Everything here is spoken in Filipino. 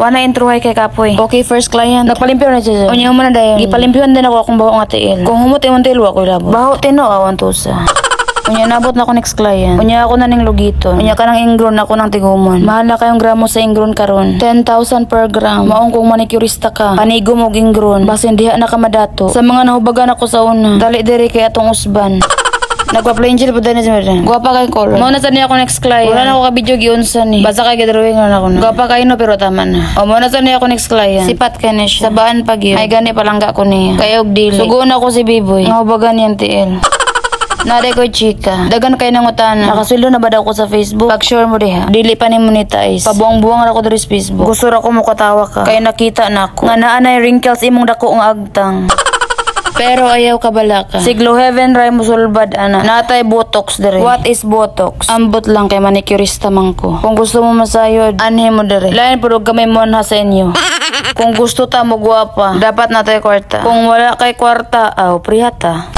Wana intro kay kapoy. Okay, first client. Nagpalimpyo na siya. Unya mo na dayon. Gipalimpyon din ako akong baho nga tiil. Kung humot imong tiil wa ko labo. Baho tino awan tusa. Unya nabot na ako next client. Unya ako na ning lugito. Unya ka ng ingron ako ng tigumon. Mahal na kayong gramo sa ingron karon. 10,000 per gram. Maong kung manicurista ka. Panigom og ingron. Basin diha na ka madato. Sa mga nahubagan ako sa una. Dali diri kay atong usban. Nagpa-plain gel po din na siya. Guwapa kay color. Mauna sa niya ako next client. Wala na ako ka-video giunsan ni. Basta kay gidrawing na ako na. Guwapa kay no pero tama na. O mauna sa niya ako next client. Sipat ka na siya. Sabaan pag yun. Ay gani palangga ko niya. Kayog dili. Sugoon ako si Biboy. Nahubagan yan tiil. Naday ko chika. Dagan kay nang utana. Nakasweldo na ba daw ko sa Facebook? Pag sure mo diha. Dili pa ni monetize. Pabuang-buang ra ko diri sa Facebook. Gusto ra ko mo katawa ka. Kay nakita na ako. Nga naa na wrinkles imong dako nga agtang. Pero ayaw ka bala ka. Siglo heaven ray musulbad ana. Natay botox diri. What is botox? Ambot lang kay manicurista man ko. Kung gusto mo masayod, anhe mo diri. Lain pud gamay mo na sa inyo. Kung gusto ta mo guwapa, dapat natay kwarta. Kung wala kay kwarta, aw prihata.